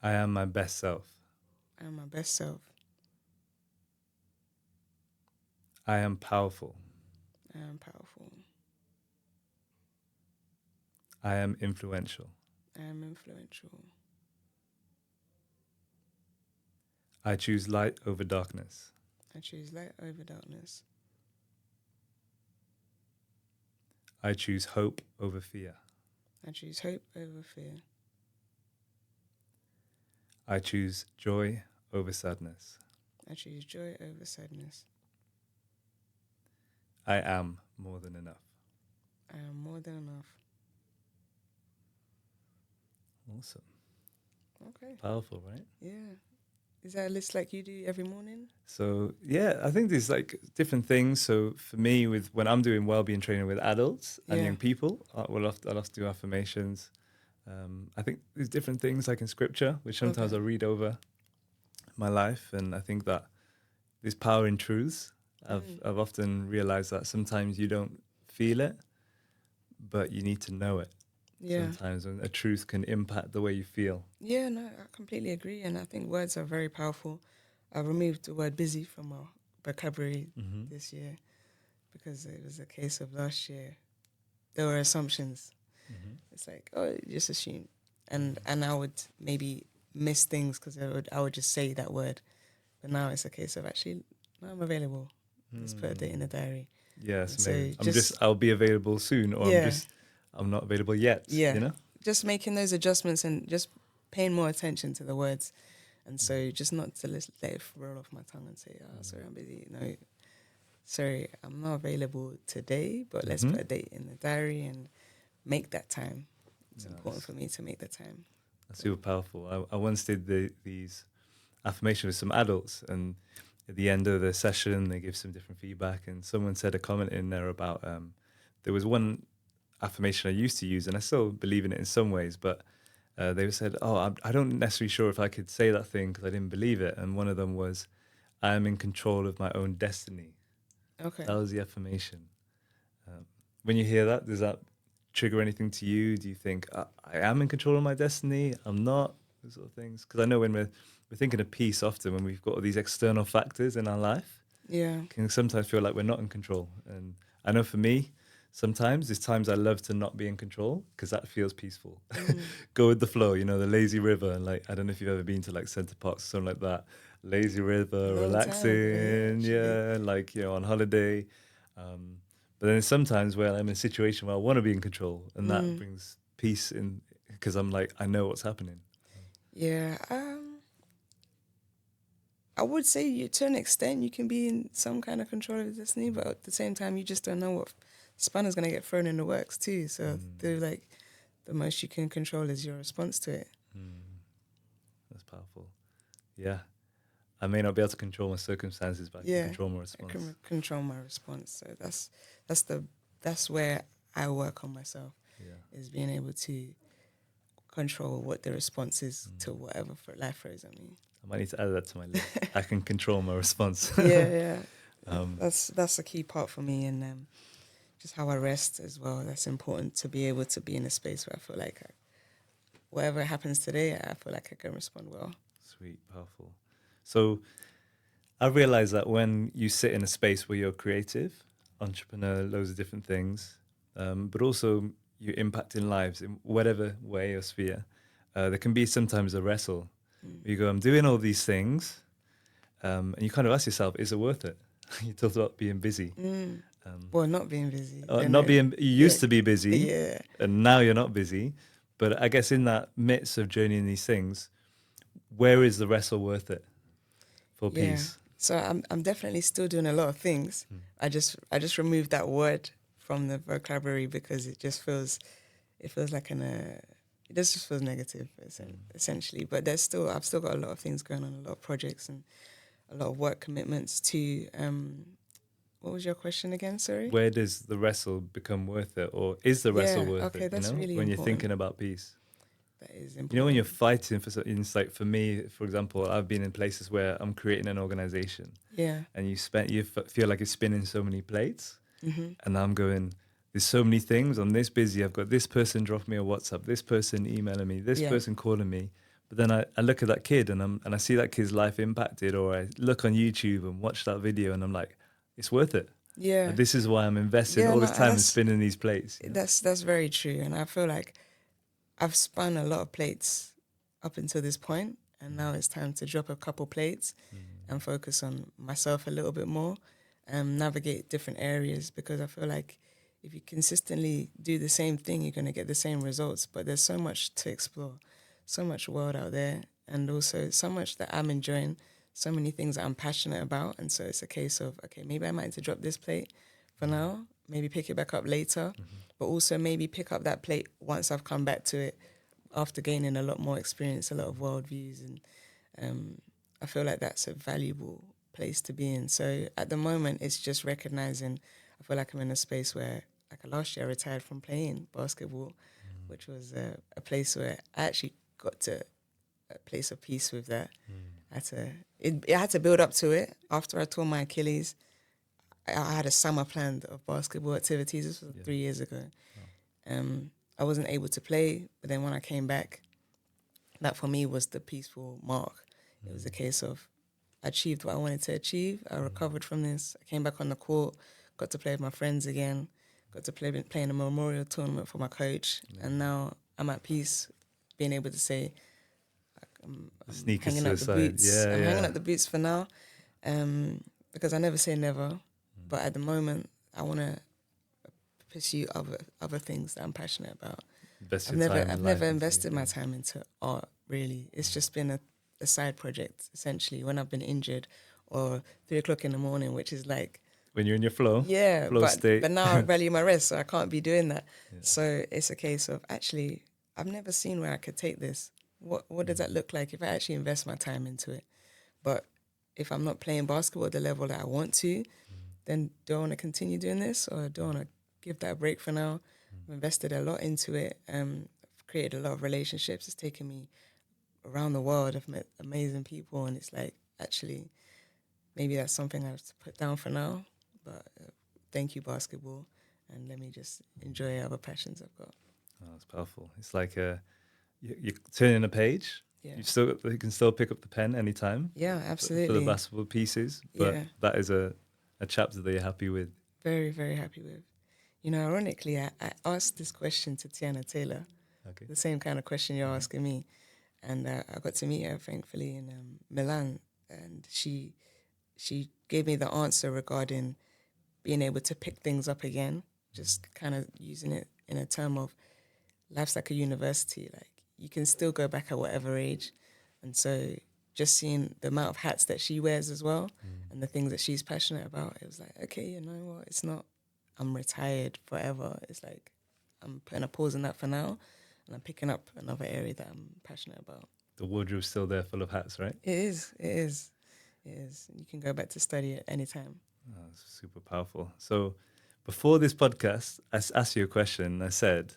I am my best self.
I am my best self.
I am powerful.
I am powerful.
I am influential.
I am influential.
I choose light over darkness.
I choose light over darkness.
I choose hope over fear.
I choose hope over fear.
I choose joy over sadness.
I choose joy over sadness.
I am more than enough.
I am more than enough.
Awesome.
Okay.
Powerful, right?
Yeah. Is that a list like you do every morning?
So yeah, I think there's like different things. So for me, with when I'm doing wellbeing training with adults and young people, I'll often do affirmations. I think there's different things like in scripture, which sometimes I read over my life, and I think that there's power in truths. I've often realized that sometimes you don't feel it, but you need to know it.
Yeah.
Sometimes a truth can impact the way you feel.
Yeah, no, I completely agree. And I think words are very powerful. I removed the word busy from our vocabulary this year because it was a case of last year. There were assumptions. It's like, oh, you just assume. And I would maybe miss things because I would just say that word. But now it's a case of actually, no, I'm available. Just put a date in the diary.
Yes,
So
I'll be available soon, or I'm not available yet.
Yeah.
You know?
Just making those adjustments and just paying more attention to the words. And so just not to let it roll off my tongue and say, oh, sorry, I'm busy. No, sorry, I'm not available today, but let's put a date in the diary and make that time. It's important for me to make the time.
That's super powerful. I once did these affirmations with some adults, and at the end of the session, they give some different feedback, and someone said a comment in there about there was one affirmation I used to use, and I still believe in it in some ways, but they said, oh, I don't necessarily sure if I could say that thing because I didn't believe it. And one of them was, I am in control of my own destiny.
Okay.
That was the affirmation. When you hear that, does that trigger anything to you? Do you think, I am in control of my destiny? I'm not? Those sort of things. Because I know when we're thinking of peace often, when we've got all these external factors in our life,
Yeah.
can sometimes feel like we're not in control. And I know for me, sometimes. There's times I love to not be in control because that feels peaceful. Go with the flow, you know, the lazy river. And like, I don't know if you've ever been to like Center Parks or something like that. Lazy river,
Long time ago,
relaxing,
yeah,
yeah, like, you know, on holiday. But then there's sometimes where I'm in a situation where I want to be in control, and that brings peace in because I'm like, I know what's happening.
yeah. I would say you, to an extent, you can be in some kind of control of destiny, but at the same time, you just don't know what spanner's going to get thrown in the works too. So the most you can control is your response to it.
That's powerful. Yeah. I may not be able to control my circumstances, but I can control my
I
response.
can control my response. So that's where I work on myself, is being able to control what the response is to whatever life throws at me.
I might need to add that to my list. I can control my response.
Yeah. That's a key part for me, and just how I rest as well. That's important, to be able to be in a space where I feel like whatever happens today, I feel like I can respond well.
Sweet, powerful. So I realize that when you sit in a space where you're creative, entrepreneur, loads of different things, but also you're impacting lives in whatever way or sphere, there can be sometimes a wrestle. You go, I'm doing all these things, and you kind of ask yourself, is it worth it? You talked about being busy.
Well, not being busy.
You used to be busy,
Yeah.
and now you're not busy. But I guess in that midst of journeying these things, where is the wrestle worth it for peace?
So I'm definitely still doing a lot of things. I just removed that word from the vocabulary because it feels like it just feels negative essentially. But I've still got a lot of things going on, a lot of projects and a lot of work commitments too. What was your question again? Sorry.
Where does the wrestle become worth it, or is the wrestle worth
okay,
it?
that's really
when
important.
you're thinking about peace.
That is important.
You know, when you're fighting for something, it's like for me, for example, I've been in places where I'm creating an organization.
Yeah.
And you feel like it's spinning so many plates. And I'm going, there's so many things. I'm this busy. I've got this person drop me a WhatsApp, this person emailing me, this person calling me. But then I look at that kid and I see that kid's life impacted, or I look on YouTube and watch that video and I'm like, it's worth it.
Yeah.
Like, this is why I'm investing all this time in spinning these plates. You know?
That's very true. And I feel like I've spun a lot of plates up until this point, and now it's time to drop a couple plates and focus on myself a little bit more, and navigate different areas, because I feel like if you consistently do the same thing, you're going to get the same results. But there's so much to explore, so much world out there, and also so much that I'm enjoying, so many things that I'm passionate about. And so it's a case of, okay, maybe I might need to drop this plate for now, maybe pick it back up later, but also maybe pick up that plate once I've come back to it after gaining a lot more experience, a lot of worldviews. And I feel like that's a valuable place to be in. So at the moment, it's just recognizing, I feel like I'm in a space where, like last year, I retired from playing basketball, which was a place where I actually got to a place of peace with that. It had to build up to it. After I tore my Achilles, I had a summer planned of basketball activities. This was 3 years ago. I wasn't able to play, but then when I came back, that for me was the peaceful mark. It was a case of I achieved what I wanted to achieve. I recovered from this. I came back on the court, got to play with my friends again, got to play in a memorial tournament for my coach, and now I'm at peace, being able to say, I'm hanging up the boots. I'm hanging up the boots for now, because I never say never. But at the moment, I want to pursue other things that I'm passionate about. I've never invested my time into art, really. It's just been a side project, essentially, when I've been injured, or 3 o'clock in the morning, which is like...
When you're in your flow
state. But now I value my rest, so I can't be doing that. So it's a case of, actually, I've never seen where I could take this. What does that look like if I actually invest my time into it? But if I'm not playing basketball at the level that I want to, then do I want to continue doing this, or do I want to give that a break for now? I've invested a lot into it. I've created a lot of relationships. It's taken me around the world. I've met amazing people, and it's like, actually, maybe that's something I have to put down for now. But thank you, basketball, and let me just enjoy other passions I've got.
Oh, that's powerful. It's like you're turning a page. Yeah. You can still pick up the pen anytime.
Yeah, absolutely.
For the basketball pieces, but that is a chapter that you're happy with.
Very, very happy with. Ironically, I asked this question to Tiana Taylor,
Okay.
the same kind of question you're asking me. And I got to meet her, thankfully, in Milan. And she gave me the answer regarding being able to pick things up again, just kind of using it in a term of life's like a university. Like, you can still go back at whatever age. And so just seeing the amount of hats that she wears as well and the things that she's passionate about, it was like, okay, you know what? It's not, I'm retired forever. It's like, I'm putting a pause on that for now and I'm picking up another area that I'm passionate about.
The wardrobe's still there full of hats, right?
It is. It is. It is. You can go back to study at any time.
Oh, that's super powerful. So before this podcast, I asked you a question. I said,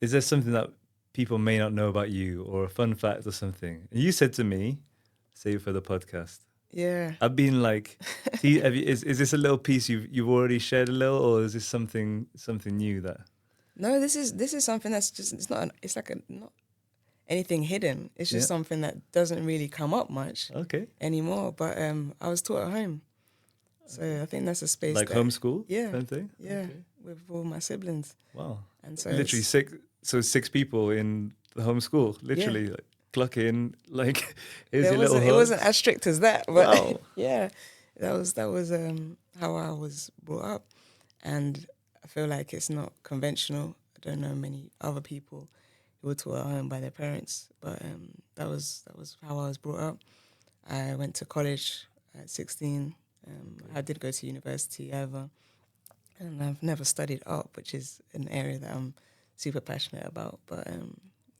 is there something that people may not know about you or a fun fact or something? And you said to me, save for the podcast.
Yeah.
I've been like, is this a little piece you've already shared a little, or is this something new that?
No, this is something that's just, it's like not anything hidden. It's just something that doesn't really come up much anymore. But I was taught at home. So I think that's a space
like homeschool,
yeah,
kind of thing.
Yeah, with all my siblings.
Wow.
And so
literally six people in the homeschool. Literally, like, clock in. Like, here's your little.
It wasn't as strict as that, but
wow.
yeah, that was how I was brought up, and I feel like it's not conventional. I don't know many other people who were taught at home by their parents, but that was how I was brought up. I went to college at 16. I did go to university, however, and I've never studied art, which is an area that I'm super passionate about. But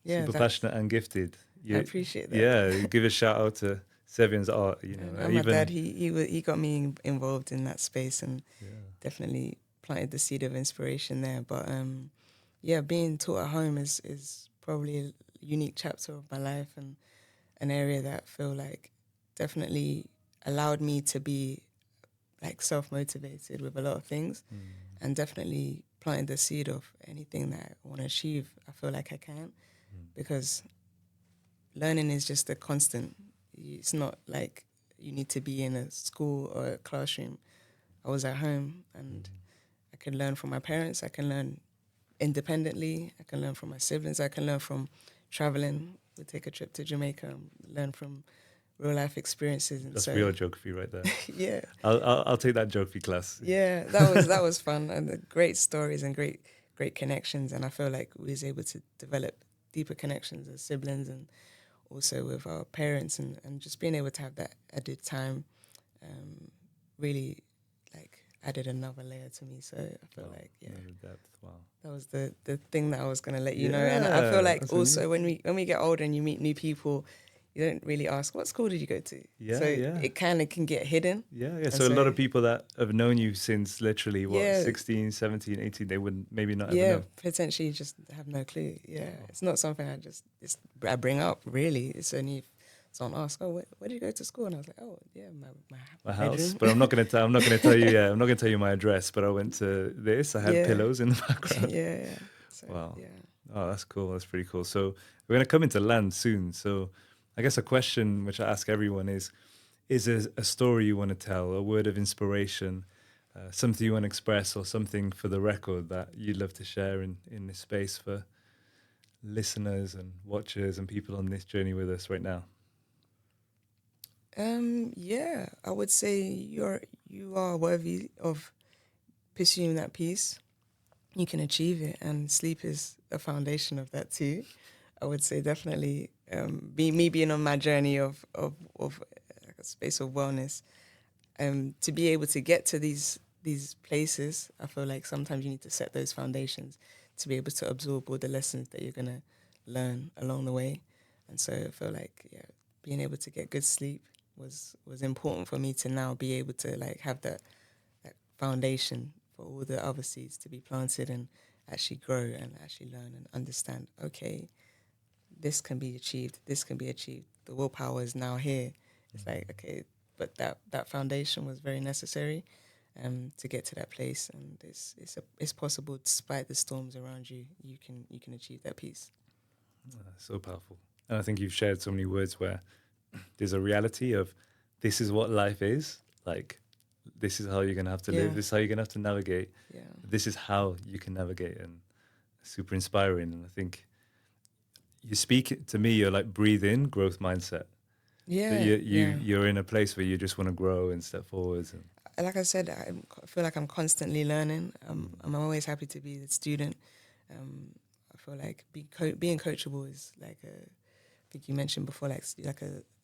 super passionate and gifted.
I appreciate that.
Yeah, give a shout out to Sevian's art.
And my dad, he got me involved in that space and definitely planted the seed of inspiration there. But being taught at home is probably a unique chapter of my life and an area that I feel like definitely allowed me to be like self-motivated with a lot of things and definitely planted the seed of anything that I want to achieve. I feel like I can because learning is just a constant. It's not like you need to be in a school or a classroom. I was at home and I can learn from my parents. I can learn independently. I can learn from my siblings. I can learn from traveling. We take a trip to Jamaica and learn from real life experiences. And
that's real geography right there.
Yeah,
I'll take that geography class.
Yeah, that was fun and great stories and great connections. And I feel like we was able to develop deeper connections as siblings and also with our parents and just being able to have that added time really like added another layer to me. So I feel like
depth. Wow,
that was the thing that I was gonna let you know. And I feel like also when we get older and you meet new people, you don't really ask, what school did you go to? It kind of can get hidden.
Yeah. So a lot of people that have known you since literally, 16, 17, 18, they wouldn't maybe not ever know.
Potentially just have no clue. Yeah, It's not something I bring up, really. It's only if someone asks, where did you go to school? And I was like, my
house.
bedroom.
But I'm not going to tell you, I'm not going to tell you my address, but I went to this. I had pillows in the background.
So,
wow. Yeah. Oh, that's cool. That's pretty cool. So we're going to come into land soon. So I guess a question which I ask everyone is a story you want to tell, a word of inspiration, something you want to express or something for the record that you'd love to share in this space for listeners and watchers and people on this journey with us right now?
I would say you are worthy of pursuing that peace. You can achieve it, and sleep is a foundation of that too. I would say definitely being on my journey of a space of wellness, to be able to get to these places, I feel like sometimes you need to set those foundations to be able to absorb all the lessons that you're gonna learn along the way. And so I feel like being able to get good sleep was important for me to now be able to like have that foundation for all the other seeds to be planted and actually grow and actually learn and understand, okay, this can be achieved, the willpower is now here. It's like, okay, but that foundation was very necessary to get to that place, and it's possible despite the storms around you. You can achieve that peace.
So powerful. And I think you've shared so many words where there's a reality of this is what life is like. this is how you're gonna have to
Yeah.
live. This is how you're gonna have to navigate.
Yeah.
This is how you can navigate, and super inspiring. And I think you speak to me. You're like breathe in growth mindset.
Yeah.
That
Yeah.
you're in a place where you just want to grow and step forwards. And
Like I said, I feel like I'm constantly learning. I'm always happy to be the student. I feel like being coachable is like I think you mentioned before, like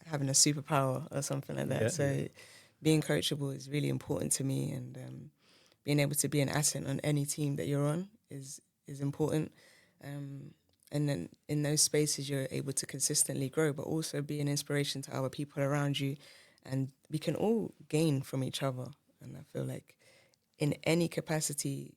having a superpower or something like that.
Yeah,
So being coachable is really important to me, and being able to be an asset on any team that you're on is important. And then in those spaces, you're able to consistently grow, but also be an inspiration to other people around you, and we can all gain from each other. And I feel like in any capacity,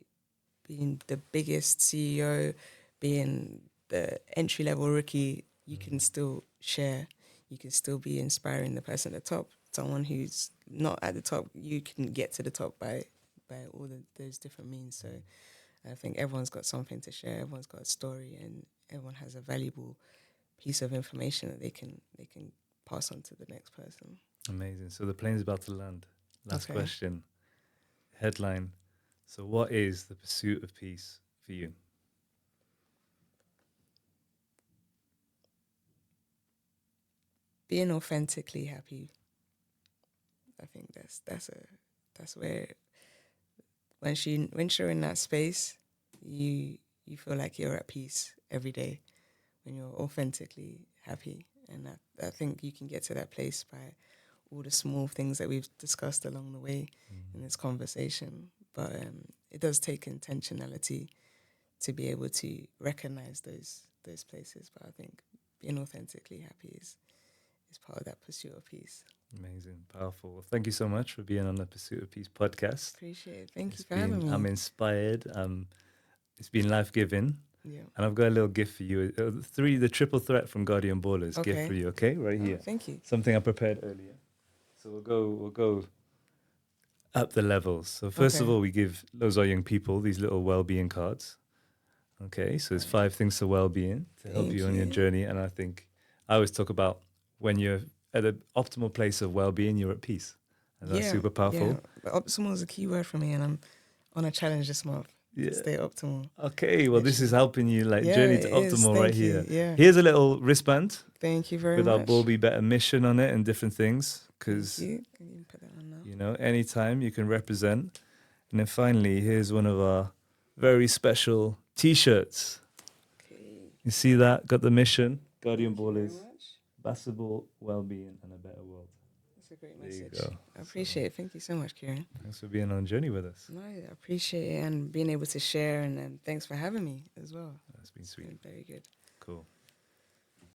being the biggest CEO, being the entry level rookie, you can still share. You can still be inspiring the person at the top. Someone who's not at the top, you can get to the top by all those different means. So I think everyone's got something to share. Everyone's got a story, and everyone has a valuable piece of information that they can pass on to the next person.
amazing. So the plane's about to land. Last
Okay.
question. Headline. So what is the pursuit of peace for you?
Being authentically happy. I think that's where when you're in that space, you feel like you're at peace every day when you're authentically happy, and I think you can get to that place by all the small things that we've discussed along the way in this conversation. But it does take intentionality to be able to recognize those places. But I think being authentically happy is part of that pursuit of peace.
Amazing, powerful. Well, thank you so much for being on the Pursuit of Peace podcast.
Appreciate it. Thank you for having me.
I'm inspired. It's been life giving.
Yeah.
And I've got a little gift for you. The triple threat from Guardian Ballers.
Okay.
Gift for you, okay? Right here.
Thank you.
Something I prepared earlier. So we'll go up the levels. So first of
Okay.
all, we give those our young people these little well-being cards. Okay, so there's 5 things to well-being to help
Thank
you on your
you.
journey. And I think I always talk about when you're at an optimal place of well-being, you're at peace. And that's super powerful.
Yeah. But optimal is a key word for me, and I'm on a challenge this month
Yeah.
to stay optimal.
Okay, well, this is helping you journey to
it is.
optimal
Thank
right
you.
here.
Yeah.
Here's a little wristband
Thank you very
with
much.
our Ball Be Better mission on it and different things. Because,
Thank you. Can you put that on now?
you know, anytime you can represent. And then finally, here's one of our very special T-shirts.
Okay.
You see that? Got the mission, Guardian
Thank you very
Ballers,
much.
basketball, well-being, and a better world.
That's a great
There you
message.
go.
I appreciate it. Thank you so much, Kieran.
Thanks for being on a journey with us.
No, I appreciate it and being able to share, and thanks for having me as well.
That's been
It's
sweet.
been very good.
Cool.